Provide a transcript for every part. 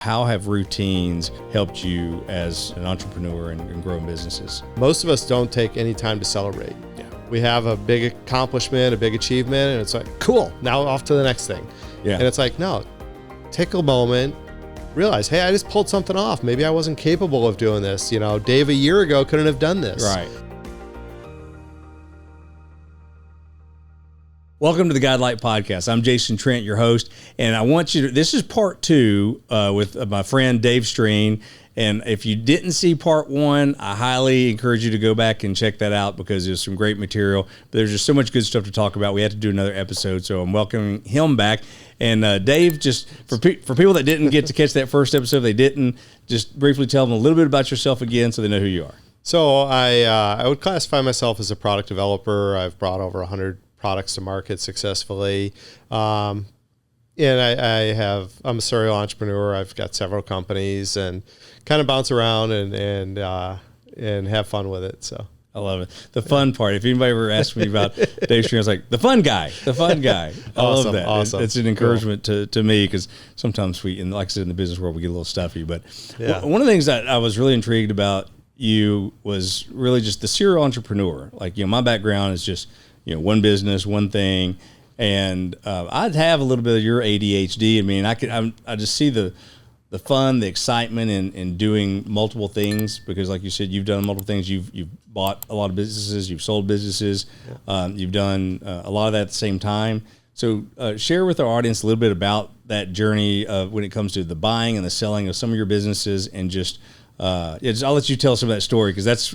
How have routines helped you as an entrepreneur and growing businesses? Most of us don't take any time to celebrate. Yeah. We have a big accomplishment, a big achievement, and it's like, cool, now off to the next thing. Yeah. And it's like, no, take a moment, realize, hey, I just pulled something off. Maybe I wasn't capable of doing this. You know, Dave a year ago couldn't have done this. Right. Welcome to the Guidelight Podcast. I'm Jason Trent, your host, and I want you to, this is part two with my friend Dave Streen. And if you didn't see part one, I highly encourage you to go back and check that out because there's some great material. But there's just so much good stuff to talk about. We had to do another episode, so I'm welcoming him back. And Dave, just for people that didn't get to catch that first episode, they didn't, just briefly tell them a little bit about yourself again so they know who you are. So I would classify myself as a product developer. I've brought over 100 products to market successfully. And I'm a serial entrepreneur. I've got several companies and kind of bounce around and have fun with it. So I love it. The fun part. If anybody ever asked me about Dave Streen, I was like, the fun guy. I love that. Awesome. It's an encouragement to me because sometimes and like I said, in the business world, we get a little stuffy. But yeah. One of the things that I was really intrigued about you was really just the serial entrepreneur. Like, my background is just, one business, one thing. And I'd have a little bit of your ADHD. I mean, I just see the fun, the excitement in doing multiple things because, like you said, you've done multiple things. You've bought a lot of businesses. You've sold businesses. Yeah. You've done a lot of that at the same time. So share with our audience a little bit about that journey of when it comes to the buying and the selling of some of your businesses and just I'll let you tell some of that story because that's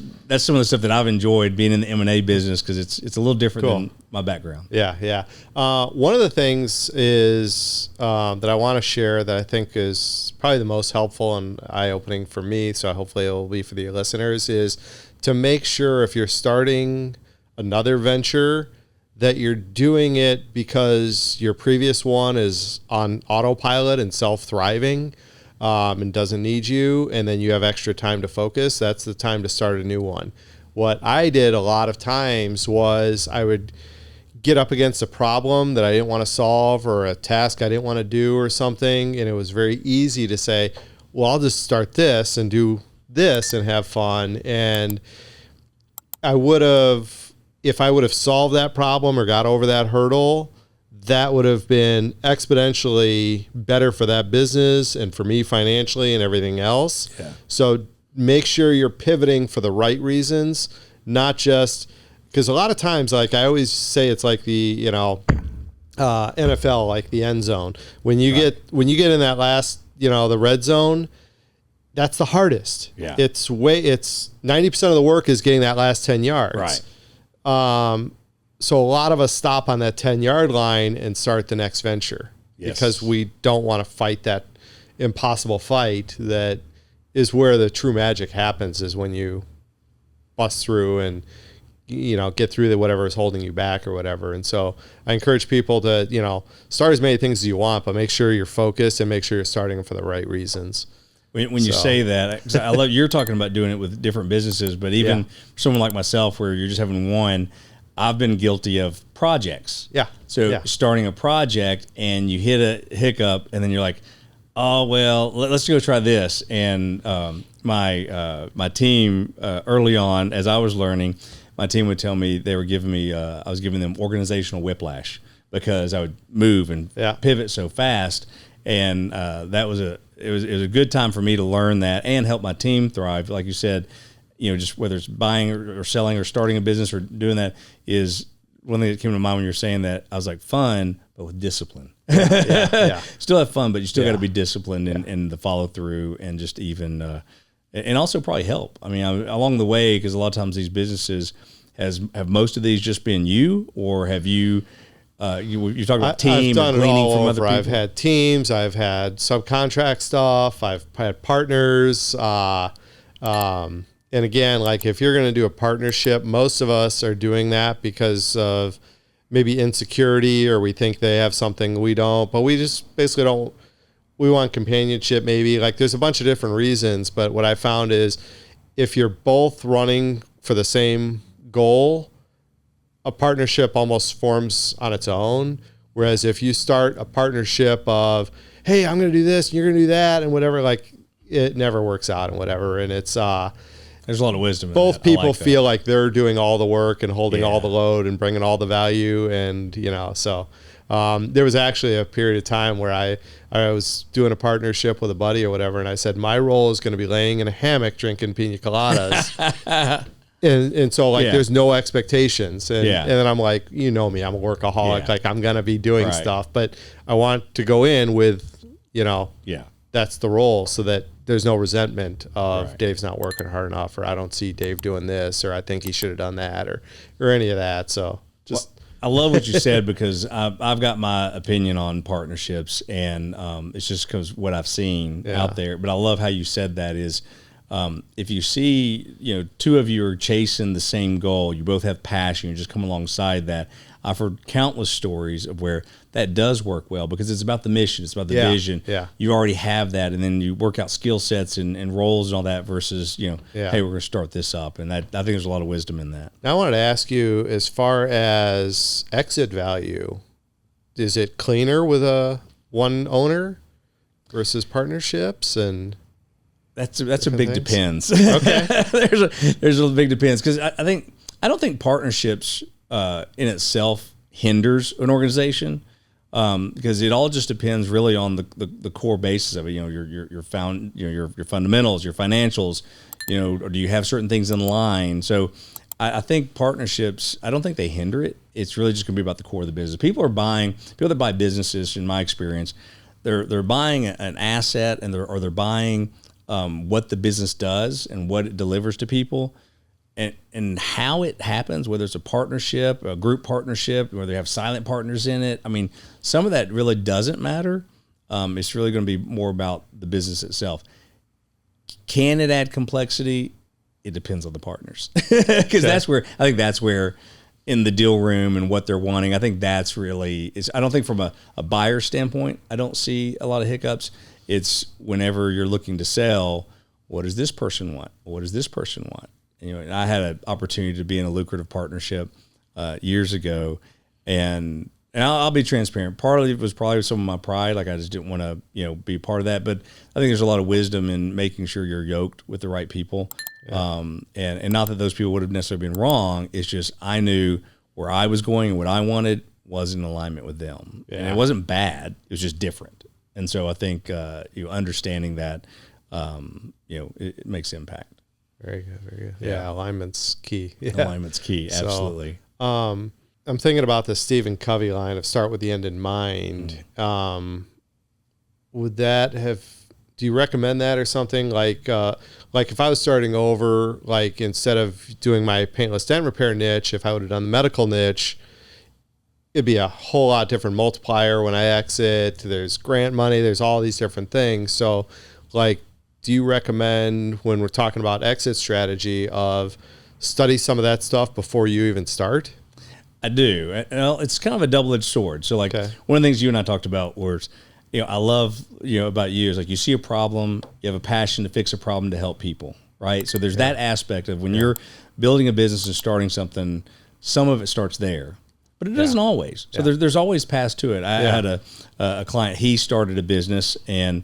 some of the stuff that I've enjoyed being in the M&A business because it's a little different than my background. Yeah. One of the things is that I want to share that I think is probably the most helpful and eye-opening for me, so hopefully it will be for the listeners, is to make sure if you're starting another venture that you're doing it because your previous one is on autopilot and self-thriving. And doesn't need you, and then you have extra time to focus, that's the time to start a new one. What I did a lot of times was I would get up against a problem that I didn't want to solve or a task I didn't want to do or something, and it was very easy to say, well, I'll just start this and do this and have fun. And if I would have solved that problem or got over that hurdle, that would have been exponentially better for that business and for me financially and everything else. Yeah. So make sure you're pivoting for the right reasons, not just because a lot of times, like I always say, it's like the NFL, like the end zone. When you get in that last, the red zone, that's the hardest. Yeah. It's 90% of the work is getting that last 10 yards. Right. So a lot of us stop on that 10-yard line and start the next venture because we don't want to fight that impossible fight that is where the true magic happens, is when you bust through and, get through whatever is holding you back or whatever. And so I encourage people to, start as many things as you want, but make sure you're focused and make sure you're starting them for the right reasons. When you say that, I love you're talking about doing it with different businesses, but even for someone like myself where you're just having one, I've been guilty of projects. Yeah. So starting a project and you hit a hiccup and then you're like, oh, well, let's go try this. And my team early on, as I was learning, my team would tell me they were giving me, I was giving them organizational whiplash because I would move and pivot so fast. And it was a good time for me to learn that and help my team thrive. Like you said, just whether it's buying or selling or starting a business or doing that is one thing that came to mind when you're saying that. I was like, fun, but with discipline. Yeah. Still have fun, but you still got to be disciplined in the follow through and just even, and also probably help. I mean, along the way, because a lot of times these businesses have most of these just been you, or have you talk about team I've done and gleaning it all from over. other people? I've had teams, I've had subcontract stuff, I've had partners, and again, like if you're going to do a partnership, most of us are doing that because of maybe insecurity or we think they have something we don't, but we just basically we want companionship maybe. Like there's a bunch of different reasons, but what I found is if you're both running for the same goal, a partnership almost forms on its own. Whereas if you start a partnership of, hey, I'm going to do this, and you're going to do that, and whatever. Like, it never works out and whatever. And it's there's a lot of wisdom. Both people feel like they're doing all the work and holding all the load and bringing all the value, and so. There was actually a period of time where I was doing a partnership with a buddy or whatever, and I said my role is going to be laying in a hammock drinking pina coladas. And so there's no expectations. And then I'm like, me, I'm a workaholic. Yeah. Like I'm going to be doing stuff, but I want to go in with, that's the role, so that there's no resentment of Dave's not working hard enough, or I don't see Dave doing this, or I think he should have done that, or any of that. So just. Well, I love what you said, because I've got my opinion on partnerships, and it's just because what I've seen out there. But I love how you said that is, if you see, two of you are chasing the same goal, you both have passion, you just come alongside that. I've heard countless stories of where that does work well, because it's about the mission, it's about the vision. Yeah. You already have that, and then you work out skill sets and roles and all that versus, hey, we're going to start this up. And that, I think there's a lot of wisdom in that. Now, I wanted to ask you, as far as exit value, is it cleaner with a one owner versus partnerships? And that's a big depends. Okay. there's a big depends, because I don't think partnerships in itself hinders an organization, because it all just depends really on the core basis of it. Your fundamentals, your financials, or do you have certain things in line? So I think partnerships, I don't think they hinder it. It's really just going to be about the core of the business. People that buy businesses, in my experience, they're buying an asset, and they're buying what the business does and what it delivers to people. And how it happens, whether it's a partnership, a group partnership, whether they have silent partners in it. I mean, some of that really doesn't matter. It's really going to be more about the business itself. Can it add complexity? It depends on the partners, because that's where in the deal room and what they're wanting, I think that's really is. I don't think from a buyer standpoint, I don't see a lot of hiccups. It's whenever you're looking to sell, what does this person want? What does this person want? And I had an opportunity to be in a lucrative partnership years ago, and I'll be transparent. Partly it was probably some of my pride, like I just didn't want to, be part of that. But I think there's a lot of wisdom in making sure you're yoked with the right people, and not that those people would have necessarily been wrong. It's just I knew where I was going and what I wanted was in alignment with them, and it wasn't bad. It was just different. And so I think understanding that, it makes impact. Very good, very good. Yeah, alignment's key. Alignment's key, absolutely. So, I'm thinking about the Stephen Covey line of start with the end in mind. Would that have, do you recommend that or something? Like if I was starting over, like instead of doing my paintless dent repair niche, if I would have done the medical niche, it'd be a whole lot different multiplier when I exit. There's grant money, there's all these different things. So do you recommend, when we're talking about exit strategy, of study some of that stuff before you even start? I do. Well, it's kind of a double-edged sword. So one of the things you and I talked about was, I love, about you is you see a problem, you have a passion to fix a problem to help people, right? So there's that aspect of when you're building a business and starting something, some of it starts there, but it doesn't always. So there's always paths to it. I had a client, he started a business, and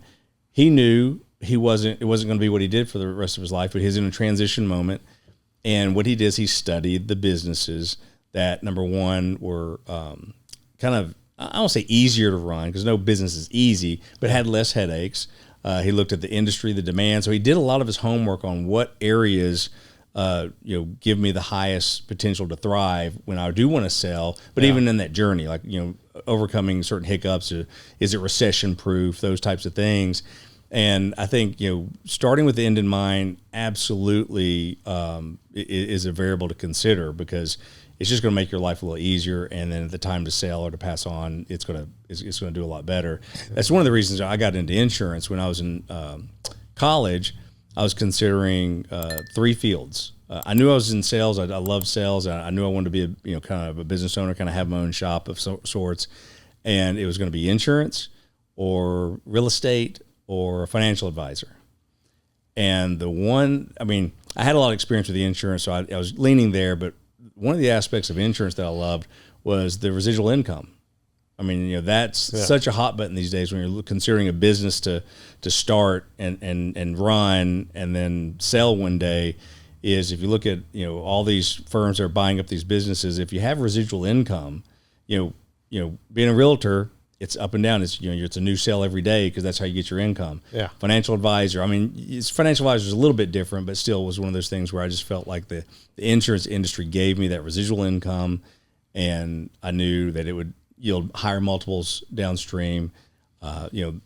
he knew it wasn't going to be what he did for the rest of his life, but he's in a transition moment. And what he did is he studied the businesses that, number one, were kind of, I don't say easier to run, because no business is easy, but had less headaches. He looked at the industry, the demand. So he did a lot of his homework on what areas, give me the highest potential to thrive when I do want to sell. But even in that journey, overcoming certain hiccups, is it recession proof, those types of things. And I think, starting with the end in mind absolutely is a variable to consider, because it's just going to make your life a little easier. And then at the time to sell or to pass on, it's going to do a lot better. That's one of the reasons I got into insurance. When I was in college, I was considering 3 fields. I knew I was in sales. I love sales. I knew I wanted to be kind of a business owner, kind of have my own shop of sorts. And it was going to be insurance or real estate or a financial advisor. And I had a lot of experience with the insurance, so I was leaning there, but one of the aspects of insurance that I loved was the residual income. I mean, that's such a hot button these days when you're considering a business to start and run and then sell one day. Is if you look at all these firms that are buying up these businesses, if you have residual income, being a realtor, it's up and down. It's it's a new sale every day because that's how you get your income. Yeah. Financial advisor. I mean, financial advisor is a little bit different, but still was one of those things where I just felt like the insurance industry gave me that residual income, and I knew that it would yield higher multiples downstream.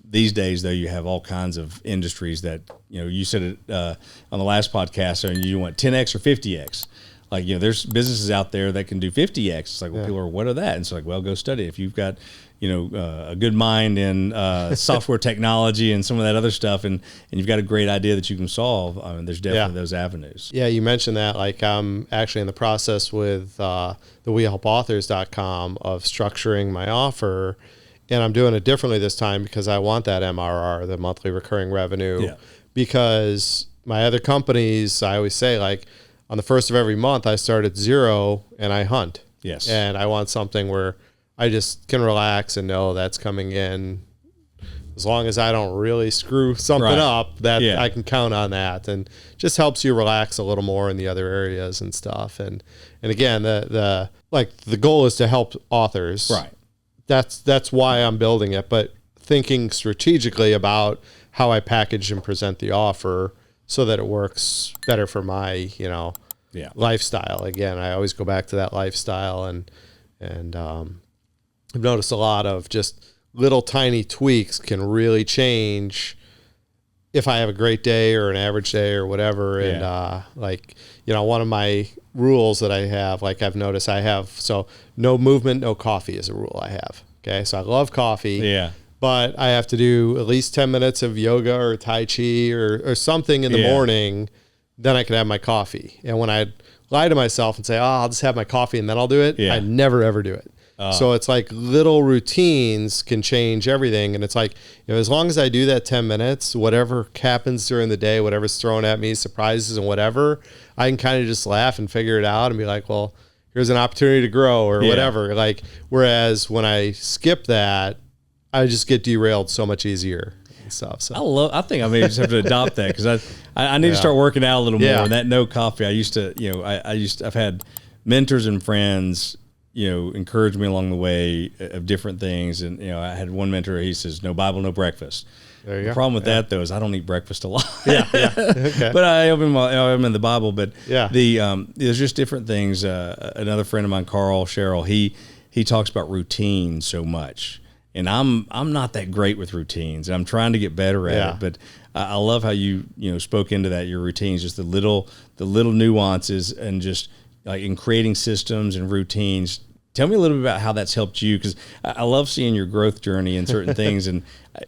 These days though, you have all kinds of industries that, you said it on the last podcast, and you want 10X or 50X. Like, there's businesses out there that can do 50X. It's like, well, people are, what are that? And it's like, well, go study. If you've got, a good mind in software technology and some of that other stuff, and you've got a great idea that you can solve, I mean, there's definitely those avenues. Yeah, you mentioned that. Like, I'm actually in the process with the WeHelpAuthors.com of structuring my offer. And I'm doing it differently this time because I want that MRR, the monthly recurring revenue, because my other companies, I always say, like, on the first of every month, I start at 0 and I hunt. Yes. And I want something where I just can relax and know that's coming in. As long as I don't really screw something up, that I can count on that, and just helps you relax a little more in the other areas and stuff. And again, the goal is to help authors. Right. That's why I'm building it, but thinking strategically about how I package and present the offer so that it works better for my, lifestyle. Again, I always go back to that lifestyle, and I've noticed a lot of just little tiny tweaks can really change if I have a great day or an average day or whatever. And one of my rules that I have, like I've noticed so no movement, no coffee is a rule I have. Okay. So I love coffee. Yeah. But I have to do at least 10 minutes of yoga or Tai Chi or something in the morning. Then I can have my coffee. And when I lie to myself and say, I'll just have my coffee and then I'll do it, I never, ever do it. So it's like little routines can change everything. And it's like, as long as I do that 10 minutes, whatever happens during the day, whatever's thrown at me, surprises and whatever, I can kind of just laugh and figure it out and be like, well, here's an opportunity to grow or whatever. Like, whereas when I skip that, I just get derailed so much easier and stuff. So I think I may just have to adopt that because I need to start working out a little more. And that no coffee, I used to, I've had mentors and friends, encourage me along the way of different things. And, I had one mentor, he says, no Bible, no breakfast. There you go. The problem with that though, is I don't eat breakfast a lot. Okay. But I'm in the Bible, but there's just different things. Another friend of mine, Carl Sherrill, he talks about routine so much. And I'm not that great with routines, and I'm trying to get better at it. But I love how you spoke into that, your routines, just the little nuances, and just like in creating systems and routines. Tell me a little bit about how that's helped you, because I love seeing your growth journey in certain things, and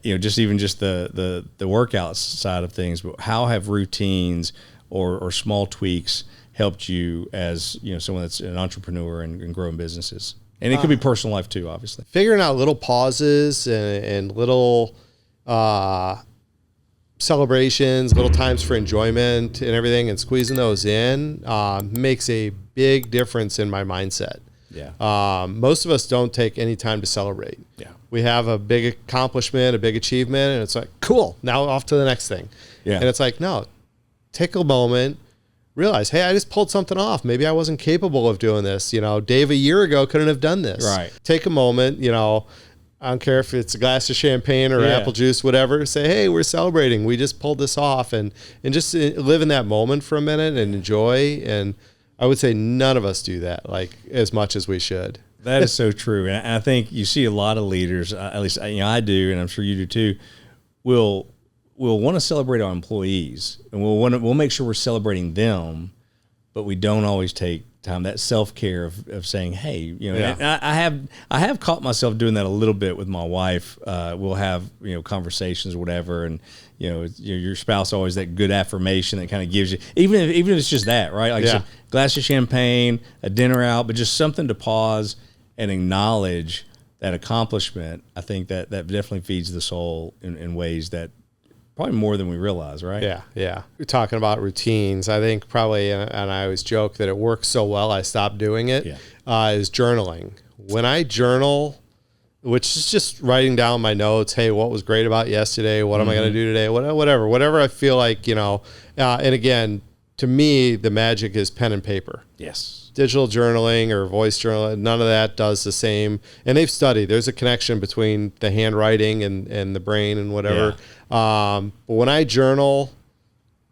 just the workout side of things. But how have routines or small tweaks helped you as someone that's an entrepreneur and growing businesses? And it could be personal life too, obviously. Figuring out little pauses and little celebrations, little times for enjoyment and everything, and squeezing those in makes a big difference in my mindset. Yeah. Most of us don't take any time to celebrate. Yeah. We have a big accomplishment, a big achievement, and it's like, cool, now off to the next thing. Yeah. And it's like, no, take a moment. Realize, hey, I just pulled something off. Maybe I wasn't capable of doing this. Dave a year ago couldn't have done this. Right. Take a moment, I don't care if it's a glass of champagne or apple juice, whatever. Say, hey, we're celebrating. We just pulled this off, and just live in that moment for a minute and enjoy. And I would say none of us do that like as much as we should. That is so true. And I think you see a lot of leaders, at least I do, and I'm sure you do too, will want to celebrate our employees, and we'll make sure we're celebrating them, but we don't always take time, that self-care of saying, hey, I have caught myself doing that a little bit with my wife. We'll have, conversations or whatever. And, your spouse always that good affirmation that kind of gives you, even if it's just that, right? Like a glass of champagne, a dinner out, but just something to pause and acknowledge that accomplishment. I think that definitely feeds the soul in ways that probably more than we realize, right? Yeah. We're talking about routines. I think probably, and I always joke that it works so well I stopped doing it, is journaling. When I journal, which is just writing down my notes. Hey, what was great about yesterday? What am I going to do today? Whatever I feel like, and again, to me, the magic is pen and paper. Yes. Digital journaling or voice journaling, none of that does the same. And they've studied, there's a connection between the handwriting and the brain and whatever. Yeah. But when I journal,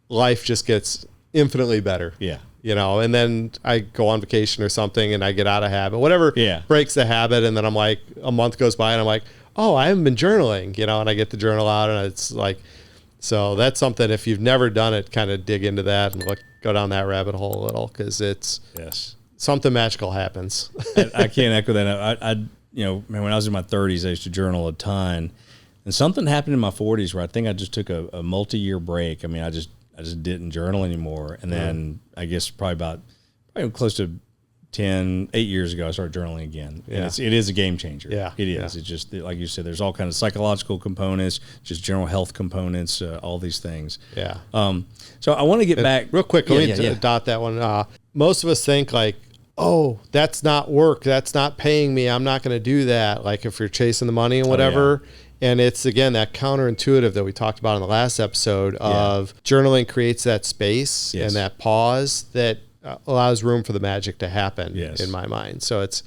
life just gets infinitely better. Yeah. And then I go on vacation or something and I get out of habit, whatever breaks the habit. And then I'm like, a month goes by and I'm like, oh, I haven't been journaling, and I get the journal out and it's like, so that's something, if you've never done it, kind of dig into that and go down that rabbit hole a little, because it's something magical happens. I can't echo that. Man, when I was in my 30s, I used to journal a ton, and something happened in my 40s where I think I just took a multi-year break. I mean, I just didn't journal anymore. And then I guess probably close to 8 years ago, I started journaling again. Yeah. And it is a game changer. Yeah. It is. Yeah. It's just, like you said, there's all kinds of psychological components, just general health components, all these things. Yeah. So I want to get back real quick. Let me dot that one. Most of us think like, oh, that's not work. That's not paying me. I'm not going to do that. Like if you're chasing the money and whatever. Oh, yeah. And it's, again, that counterintuitive that we talked about in the last episode of journaling creates that space and that pause that allows room for the magic to happen in my mind. So it's...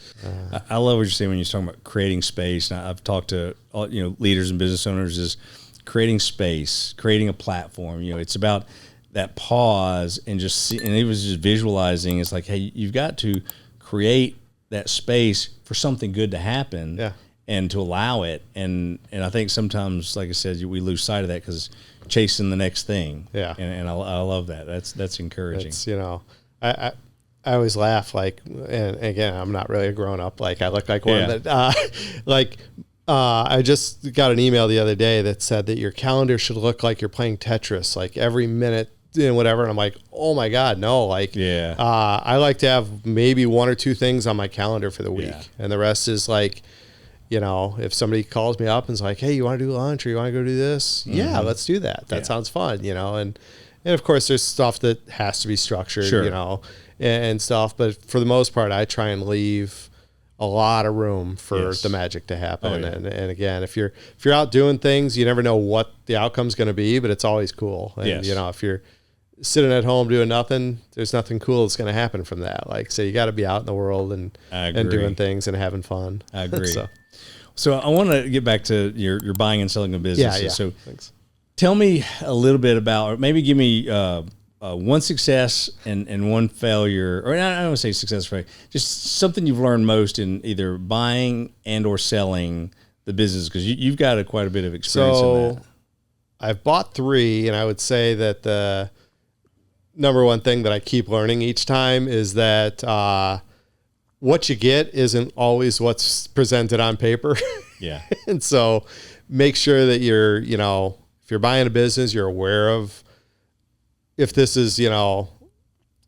I love what you're saying when you're talking about creating space. And I've talked to leaders and business owners, is creating space, creating a platform. It's about that pause and and it was just visualizing. It's like, hey, you've got to create that space for something good to happen. Yeah. And to allow it, and I think sometimes, like I said, we lose sight of that because chasing the next thing. Yeah, and I love that. That's encouraging. It's, I always laugh, like, and again, I'm not really a grown up. Like I look like one, but I just got an email the other day that said that your calendar should look like you're playing Tetris, like every minute and whatever. And I'm like, oh my God, no. Like, I like to have maybe 1 or 2 things on my calendar for the week, and the rest is like, if somebody calls me up and is like, hey, you want to do lunch or you want to go do this? Mm-hmm. Yeah, let's do that. That sounds fun, and of course there's stuff that has to be structured, and stuff. But for the most part, I try and leave a lot of room for the magic to happen. Oh, yeah. And again, if you're out doing things, you never know what the outcome's going to be, but it's always cool. And if you're sitting at home doing nothing, there's nothing cool that's going to happen from that. Like, so you got to be out in the world and doing things and having fun. I agree. So I want to get back to your buying and selling of businesses. Yeah. So thanks. Tell me a little bit about, or maybe give me one success and one failure, or I don't want to say success, failure, just something you've learned most in either buying and or selling the business, because you've got quite a bit of experience in that. I've bought 3, and I would say that the number one thing that I keep learning each time is that what you get isn't always what's presented on paper. Yeah. And so make sure that you're, if you're buying a business, you're aware of if this is,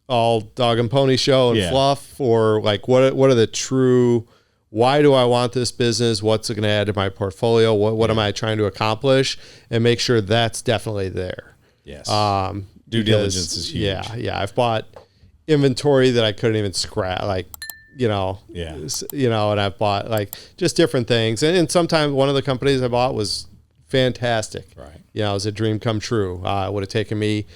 all dog and pony show and fluff, or like what are the true, why do I want this business? What's it going to add to my portfolio? What am I trying to accomplish? And make sure that's definitely there. Yes. Due diligence is huge. Yeah. I've bought inventory that I couldn't even scratch, like, and I've bought like just different things. And sometimes one of the companies I bought was fantastic. Right. It was a dream come true. It would have taken me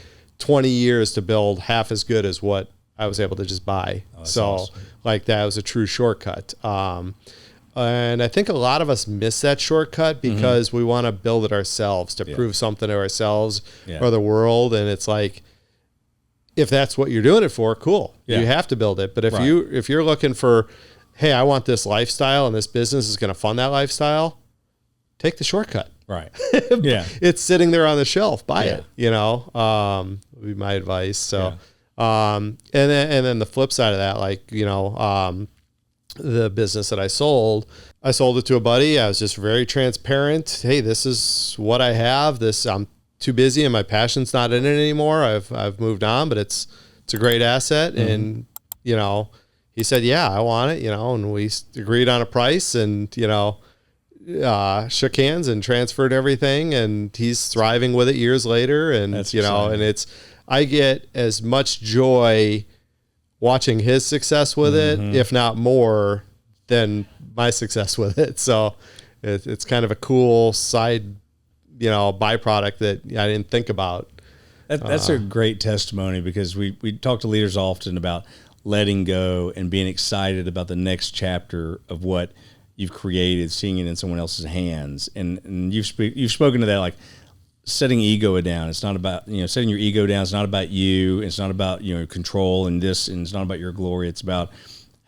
20 years to build half as good as what I was able to just buy. So awesome. Like that was a true shortcut. And I think a lot of us miss that shortcut because we want to build it ourselves to prove something to ourselves or the world. And it's like, if that's what you're doing it for, cool. Yeah. You have to build it. But if you're looking for, hey, I want this lifestyle and this business is going to fund that lifestyle, take the shortcut. Right. Yeah. It's sitting there on the shelf. Buy it. Would be my advice. So, and then the flip side of that, like, the business that I sold it to a buddy. I was just very transparent. Hey, this is what I have. I'm too busy and my passion's not in it anymore. I've moved on, but it's a great asset. And, he said, yeah, I want it, and we agreed on a price and, shook hands and transferred everything, and he's thriving with it years later. And, that's exciting. And I get as much joy watching his success with it, if not more, than my success with it. So it's kind of a cool side, byproduct that I didn't think about. That's a great testimony, because we talk to leaders often about letting go and being excited about the next chapter of what you've created, seeing it in someone else's hands. And you've spoken to that, like setting ego down. It's not about, setting your ego down. It's not about you. It's not about, control and this, and it's not about your glory. It's about,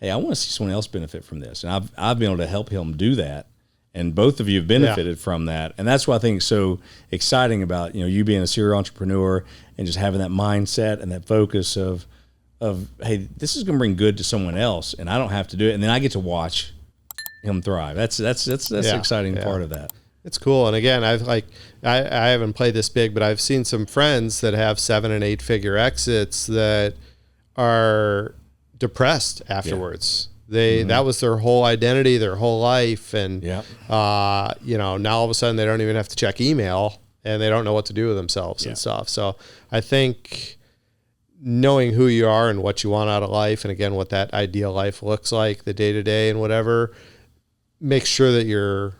hey, I want to see someone else benefit from this. And I've been able to help him do that. And both of you have benefited from that. And that's what I think is so exciting about, you being a serial entrepreneur and just having that mindset and that focus of, hey, this is going to bring good to someone else, and I don't have to do it. And then I get to watch him thrive. That's the exciting part of that. It's cool. And again, I haven't played this big, but I've seen some friends that have 7 and 8 figure exits that are depressed afterwards. That was their whole identity, their whole life. And, now all of a sudden they don't even have to check email, and they don't know what to do with themselves and stuff. So I think knowing who you are and what you want out of life, and again, what that ideal life looks like, the day to day and whatever, make sure that you're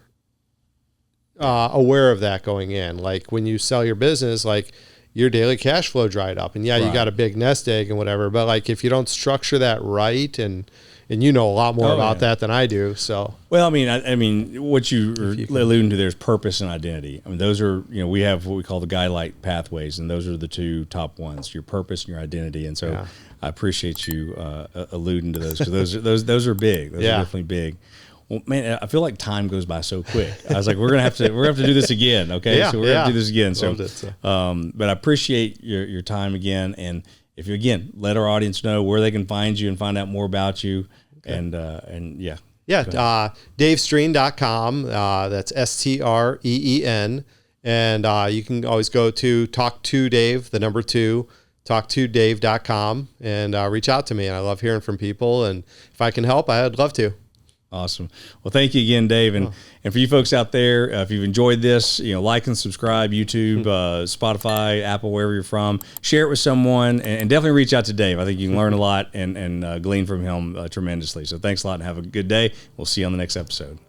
aware of that going in. Like when you sell your business, like your daily cash flow dried up, and you got a big nest egg and whatever, but like if you don't structure that right, and you know a lot more about that than I do. So, well, I mean, what you are alluding to there is purpose and identity. I mean, those are, we have what we call the guide-like pathways, and those are the two top ones: your purpose and your identity. And so, I appreciate you alluding to those, because those are big. Those are definitely big. Well, man, I feel like time goes by so quick. I was like, we're gonna have to do this again. Okay, so we're gonna have to do this again. But I appreciate your time again, and if you, again, let our audience know where they can find you and find out more about you. And DaveStreen.com. That's STREEN. And you can always go to Talk to Dave, the number 2, talktodave.com, and reach out to me. And I love hearing from people. And if I can help, I'd love to. Awesome. Well, thank you again, Dave. And for you folks out there, if you've enjoyed this, like and subscribe, YouTube, Spotify, Apple, wherever you're from, share it with someone, and definitely reach out to Dave. I think you can learn a lot and glean from him tremendously. So thanks a lot, and have a good day. We'll see you on the next episode.